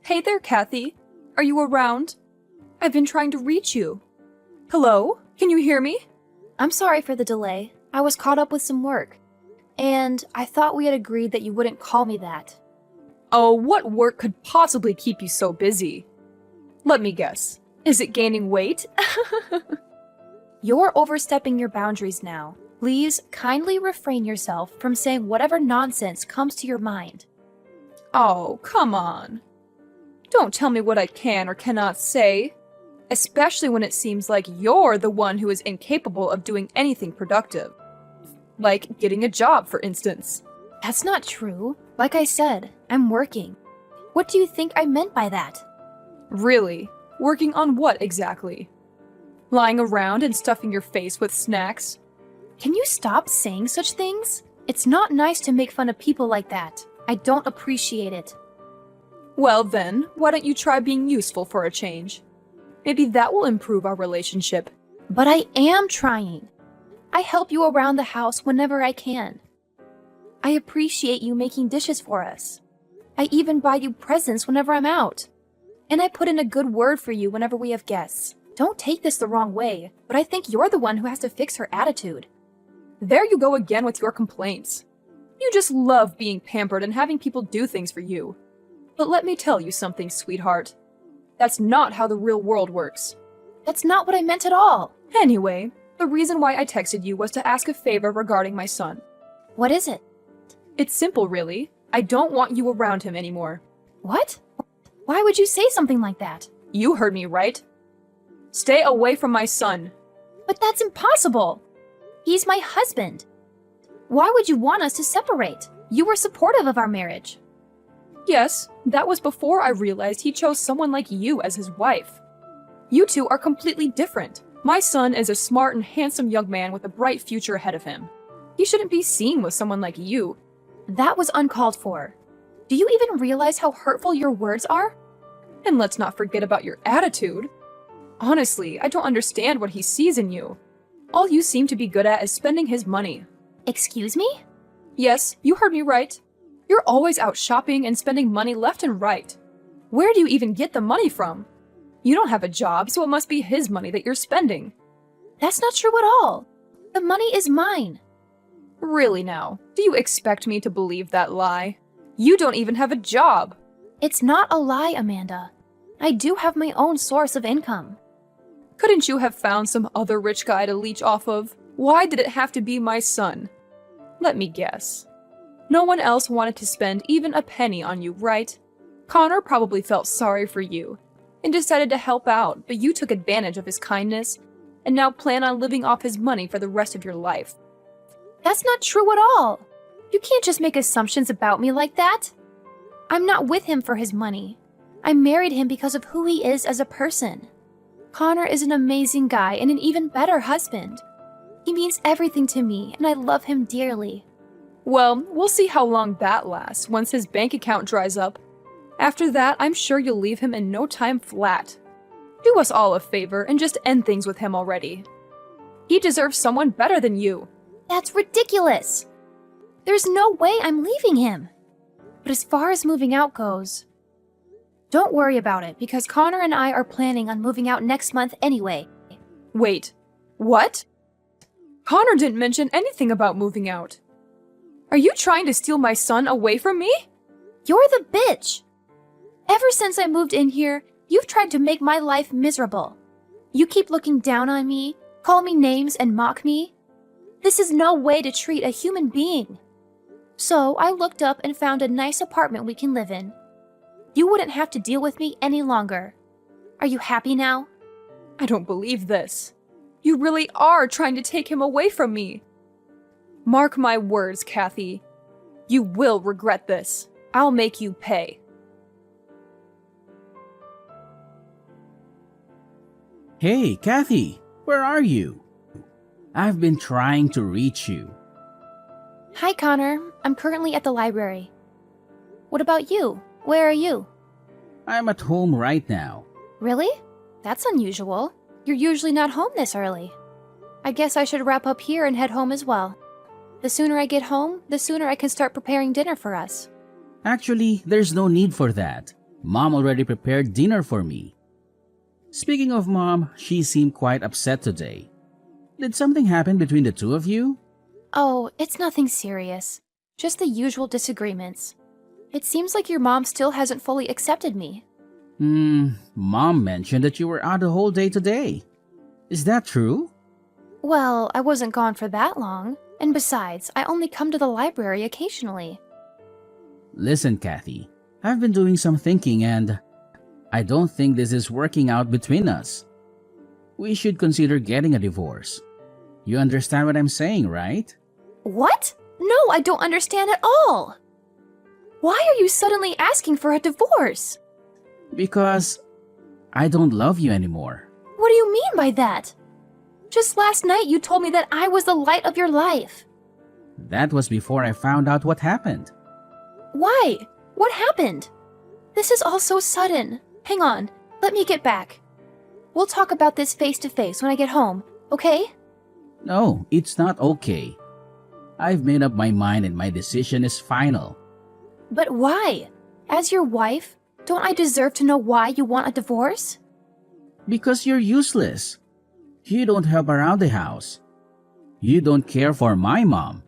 Hey there, Kathy. Are you around? I've been trying to reach you. Hello? Can you hear me? I'm sorry for the delay. I was caught up with some work. And I thought we had agreed that you wouldn't call me that. Oh, what work could possibly keep you so busy? Let me guess. Is it gaining weight? You're overstepping your boundaries now. Please kindly refrain yourself from saying whatever nonsense comes to your mind. Oh, come on. Don't tell me what I can or cannot say, especially when it seems like you're the one who is incapable of doing anything productive. Like getting a job, for instance. That's not true. Like I said, I'm working. What do you think I meant by that? Really? Working on what exactly? Lying around and stuffing your face with snacks? Can you stop saying such things? It's not nice to make fun of people like that. I don't appreciate it. Well then, why don't you try being useful for a change? Maybe that will improve our relationship. But I am trying. I help you around the house whenever I can. I appreciate you making dishes for us. I even buy you presents whenever I'm out. And I put in a good word for you whenever we have guests. Don't take this the wrong way, but I think you're the one who has to fix her attitude. There you go again with your complaints. You just love being pampered and having people do things for you. But let me tell you something, sweetheart. That's not how the real world works. That's not what I meant at all. Anyway, the reason why I texted you was to ask a favor regarding my son. What is it? It's simple, really. I don't want you around him anymore. What? Why would you say something like that? You heard me right. Stay away from my son. But that's impossible. He's my husband. Why would you want us to separate? You were supportive of our marriage. Yes, that was before I realized he chose someone like you as his wife. You two are completely different. My son is a smart and handsome young man with a bright future ahead of him. He shouldn't be seen with someone like you. That was uncalled for. Do you even realize how hurtful your words are? And let's not forget about your attitude. Honestly, I don't understand what he sees in you. All you seem to be good at is spending his money. Excuse me? Yes, you heard me right. You're always out shopping and spending money left and right. Where do you even get the money from? You don't have a job, so it must be his money that you're spending. That's not true at all. The money is mine. Really now, do you expect me to believe that lie? You don't even have a job. It's not a lie, Amanda. I do have my own source of income. Couldn't you have found some other rich guy to leech off of? Why did it have to be my son? Let me guess. No one else wanted to spend even a penny on you, right? Connor probably felt sorry for you and decided to help out, but you took advantage of his kindness and now plan on living off his money for the rest of your life. That's not true at all. You can't just make assumptions about me like that. I'm not with him for his money. I married him because of who he is as a person. Connor is an amazing guy and an even better husband. He means everything to me, and I love him dearly. Well, we'll see how long that lasts once his bank account dries up. After that, I'm sure you'll leave him in no time flat. Do us all a favor and just end things with him already. He deserves someone better than you. That's ridiculous. There's no way I'm leaving him. But as far as moving out goes, don't worry about it because Connor and I are planning on moving out next month anyway. Wait, what? Connor didn't mention anything about moving out. Are you trying to steal my son away from me? You're the bitch. Ever since I moved in here, you've tried to make my life miserable. You keep looking down on me, call me names, and mock me. This is no way to treat a human being. So I looked up and found a nice apartment we can live in. You wouldn't have to deal with me any longer. Are you happy now? I don't believe this. You really are trying to take him away from me. Mark my words, Kathy. You will regret this. I'll make you pay. Hey, Kathy, where are you? I've been trying to reach you. Hi, Connor. I'm currently at the library. What about you? Where are you? I'm at home right now. Really? That's unusual. You're usually not home this early. I guess I should wrap up here and head home as well. The sooner I get home, the sooner I can start preparing dinner for us. Actually, there's no need for that. Mom already prepared dinner for me. Speaking of Mom, she seemed quite upset today. Did something happen between the two of you? Oh, it's nothing serious. Just the usual disagreements. It seems like your mom still hasn't fully accepted me. Mom mentioned that you were out the whole day today. Is that true? Well, I wasn't gone for that long. And besides, I only come to the library occasionally. Listen, Kathy, I've been doing some thinking and I don't think this is working out between us. We should consider getting a divorce. You understand what I'm saying, right? What? No, I don't understand at all. Why are you suddenly asking for a divorce? Because I don't love you anymore. What do you mean by that? Just last night you told me that I was the light of your life. That was before I found out what happened. Why? What happened? This is all so sudden. Hang on, let me get back. We'll talk about this face to face when I get home, okay? No, it's not okay. I've made up my mind and my decision is final. But why? As your wife, don't I deserve to know why you want a divorce? Because you're useless. You don't help around the house. You don't care for my mom.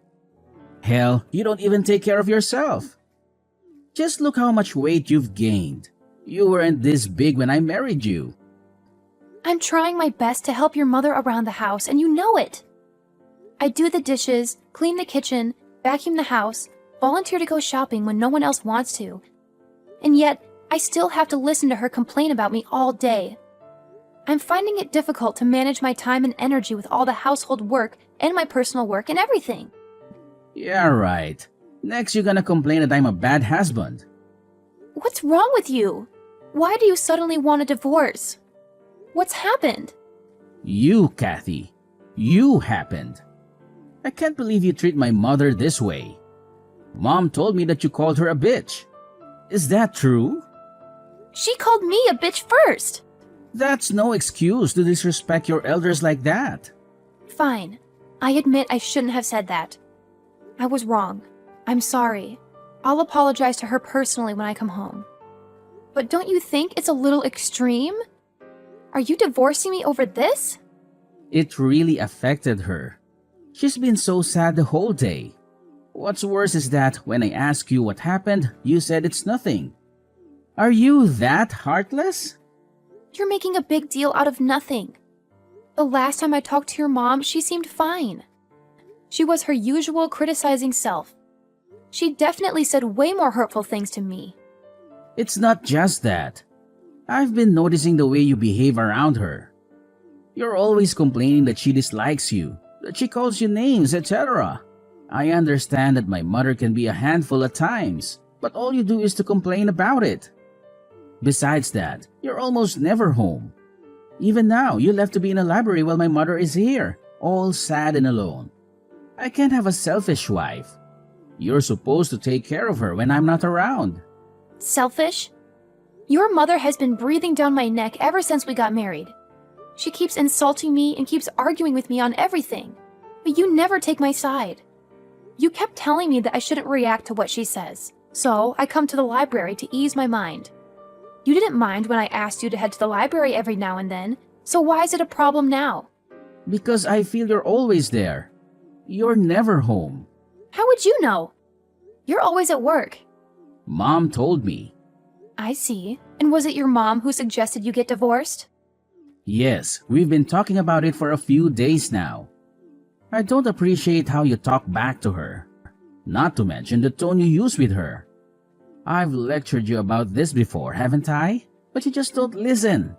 Hell, you don't even take care of yourself. Just look how much weight you've gained. You weren't this big when I married you. I'm trying my best to help your mother around the house, and you know it. I do the dishes, clean the kitchen, vacuum the house, volunteer to go shopping when no one else wants to. And yet, I still have to listen to her complain about me all day. I'm finding it difficult to manage my time and energy with all the household work and my personal work and everything. Yeah, right. Next you're gonna complain that I'm a bad husband. What's wrong with you? Why do you suddenly want a divorce? What's happened? You, Kathy. You happened. I can't believe you treat my mother this way. Mom told me that you called her a bitch. Is that true? She called me a bitch first. That's no excuse to disrespect your elders like that. Fine. I admit I shouldn't have said that. I was wrong. I'm sorry. I'll apologize to her personally when I come home. But don't you think it's a little extreme? Are you divorcing me over this? It really affected her. She's been so sad the whole day. What's worse is that when I ask you what happened, you said it's nothing. Are you that heartless? You're making a big deal out of nothing. The last time I talked to your mom, she seemed fine. She was her usual criticizing self. She definitely said way more hurtful things to me. It's not just that. I've been noticing the way you behave around her. You're always complaining that she dislikes you, that she calls you names, etc. I understand that my mother can be a handful at times, but all you do is to complain about it. Besides that, you're almost never home. Even now, you left to be in a library while my mother is here, all sad and alone. I can't have a selfish wife. You're supposed to take care of her when I'm not around. Selfish? Your mother has been breathing down my neck ever since we got married. She keeps insulting me and keeps arguing with me on everything. But you never take my side. You kept telling me that I shouldn't react to what she says. So I come to the library to ease my mind. You didn't mind when I asked you to head to the library every now and then, so why is it a problem now? Because I feel you're always there. You're never home. How would you know? You're always at work. Mom told me. I see. And was it your mom who suggested you get divorced? Yes, we've been talking about it for a few days now. I don't appreciate how you talk back to her. Not to mention the tone you use with her. I've lectured you about this before, haven't I? But you just don't listen.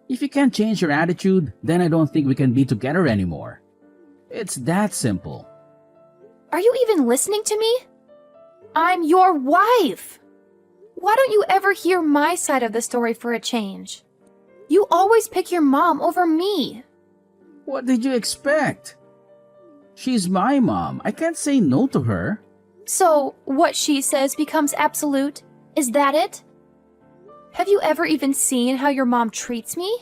If you can't change your attitude, then I don't think we can be together anymore. It's that simple. Are you even listening to me? I'm your wife! Why don't you ever hear my side of the story for a change? You always pick your mom over me. What did you expect? She's my mom. I can't say no to her. So, what she says becomes absolute? Is that it? Have you ever even seen how your mom treats me?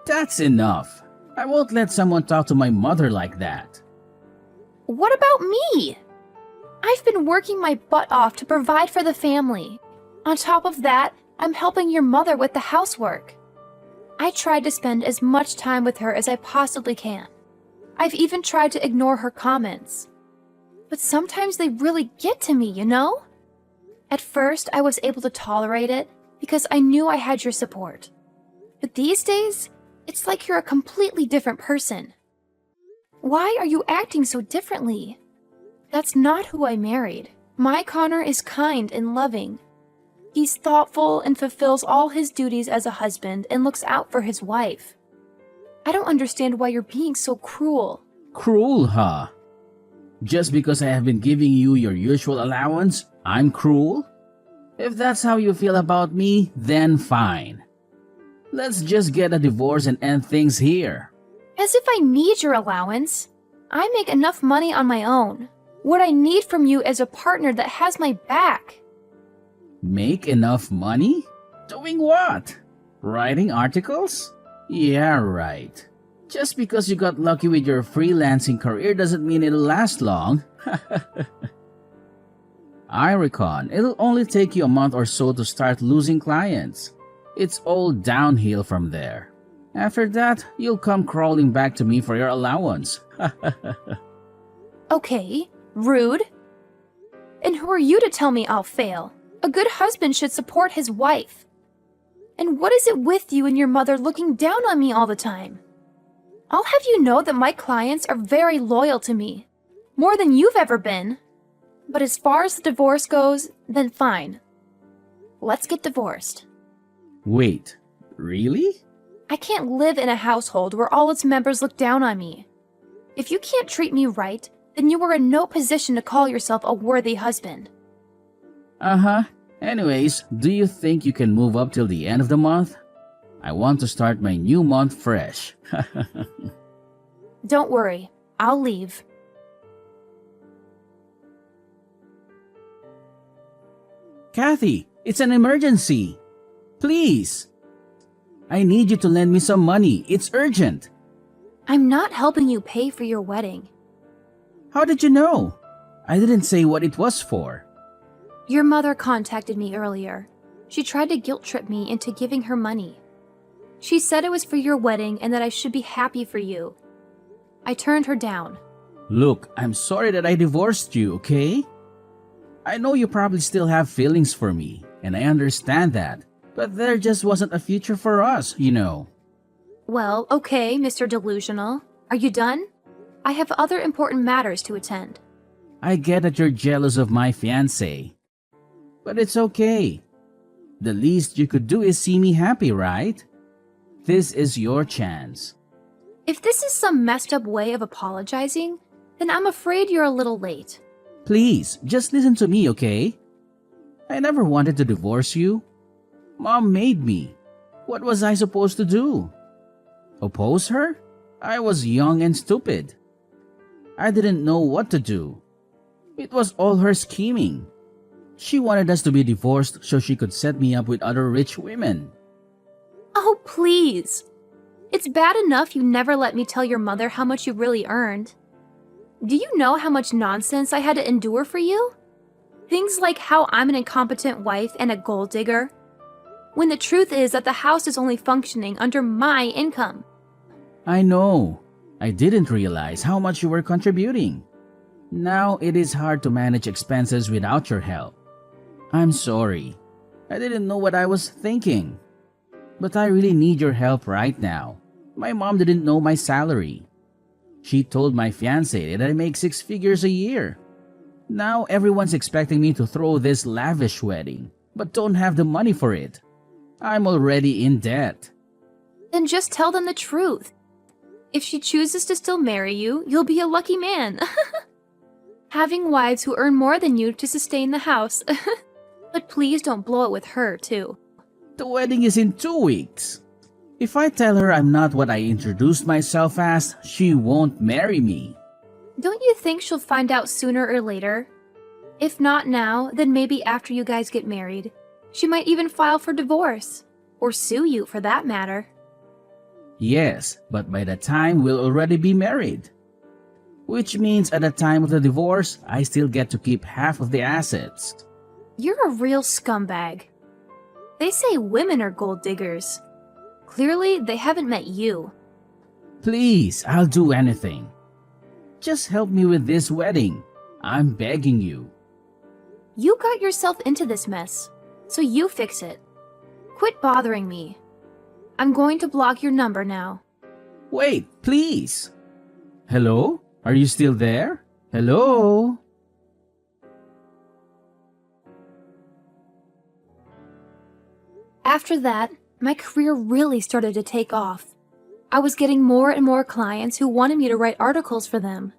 That's enough. I won't let someone talk to my mother like that. What about me? I've been working my butt off to provide for the family. On top of that, I'm helping your mother with the housework. I tried to spend as much time with her as I possibly can. I've even tried to ignore her comments. But sometimes they really get to me, you know? At first, I was able to tolerate it because I knew I had your support. But these days, it's like you're a completely different person. Why are you acting so differently? That's not who I married. My Connor is kind and loving. He's thoughtful and fulfills all his duties as a husband and looks out for his wife. I don't understand why you're being so cruel. Cruel, huh? Just because I have been giving you your usual allowance, I'm cruel? If that's how you feel about me, then fine. Let's just get a divorce and end things here. As if I need your allowance. I make enough money on my own. What I need from you is a partner that has my back. Make enough money? Doing what? Writing articles? Yeah, right. Just because you got lucky with your freelancing career doesn't mean it'll last long. I reckon it'll only take you a month or so to start losing clients. It's all downhill from there. After that, you'll come crawling back to me for your allowance. Okay, rude. And who are you to tell me I'll fail? A good husband should support his wife. And what is it with you and your mother looking down on me all the time? I'll have you know that my clients are very loyal to me. More than you've ever been. But as far as the divorce goes, then fine. Let's get divorced. Wait, really? I can't live in a household where all its members look down on me. If you can't treat me right, then you are in no position to call yourself a worthy husband. Uh-huh. Anyways, do you think you can move up till the end of the month? I want to start my new month fresh. Don't worry, I'll leave. Kathy, it's an emergency. Please. I need you to lend me some money. It's urgent. I'm not helping you pay for your wedding. How did you know? I didn't say what it was for. Your mother contacted me earlier. She tried to guilt trip me into giving her money. She said it was for your wedding and that I should be happy for you. I turned her down. Look, I'm sorry that I divorced you, okay? I know you probably still have feelings for me, and I understand that. But there just wasn't a future for us, you know. Well, okay, Mr. Delusional. Are you done? I have other important matters to attend. I get that you're jealous of my fiancé. But it's okay. The least you could do is see me happy, right? This is your chance. If this is some messed up way of apologizing, then I'm afraid you're a little late. Please, just listen to me, okay? I never wanted to divorce you. Mom made me. What was I supposed to do? Oppose her? I was young and stupid. I didn't know what to do. It was all her scheming. She wanted us to be divorced so she could set me up with other rich women. Oh, please. It's bad enough you never let me tell your mother how much you really earned. Do you know how much nonsense I had to endure for you? Things like how I'm an incompetent wife and a gold digger. When the truth is that the house is only functioning under my income. I know. I didn't realize how much you were contributing. Now it is hard to manage expenses without your help. I'm sorry. I didn't know what I was thinking. But I really need your help right now. My mom didn't know my salary. She told my fiancé that I make 6 figures a year. Now everyone's expecting me to throw this lavish wedding, but don't have the money for it. I'm already in debt. Then just tell them the truth. If she chooses to still marry you, you'll be a lucky man. Having wives who earn more than you to sustain the house. But please don't blow it with her, too. The wedding is in 2 weeks. If I tell her I'm not what I introduced myself as, she won't marry me. Don't you think she'll find out sooner or later? If not now, then maybe after you guys get married. She might even file for divorce. Or sue you, for that matter. Yes, but by the time we'll already be married. Which means at the time of the divorce, I still get to keep half of the assets. You're a real scumbag. They say women are gold diggers. Clearly, they haven't met you. Please, I'll do anything. Just help me with this wedding. I'm begging you. You got yourself into this mess, so you fix it. Quit bothering me. I'm going to block your number now. Wait, please. Hello? Are you still there? Hello? After that, my career really started to take off. I was getting more and more clients who wanted me to write articles for them.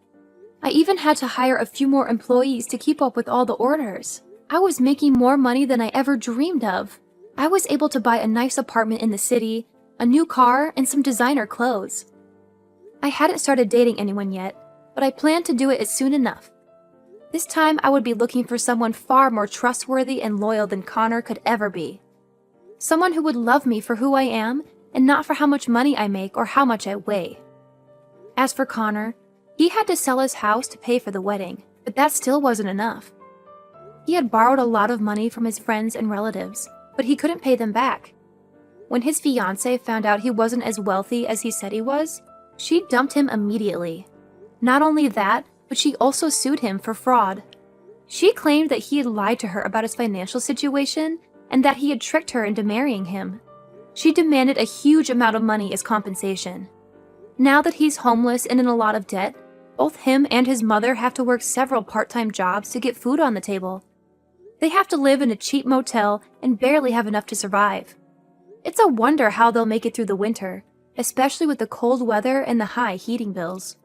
I even had to hire a few more employees to keep up with all the orders. I was making more money than I ever dreamed of. I was able to buy a nice apartment in the city, a new car, and some designer clothes. I hadn't started dating anyone yet, but I planned to do it as soon enough. This time I would be looking for someone far more trustworthy and loyal than Connor could ever be. Someone who would love me for who I am and not for how much money I make or how much I weigh. As for Connor, he had to sell his house to pay for the wedding, but that still wasn't enough. He had borrowed a lot of money from his friends and relatives, but he couldn't pay them back. When his fiancée found out he wasn't as wealthy as he said he was, she dumped him immediately. Not only that, but she also sued him for fraud. She claimed that he had lied to her about his financial situation and that he had tricked her into marrying him. She demanded a huge amount of money as compensation. Now that he's homeless and in a lot of debt, both him and his mother have to work several part-time jobs to get food on the table. They have to live in a cheap motel and barely have enough to survive. It's a wonder how they'll make it through the winter, especially with the cold weather and the high heating bills.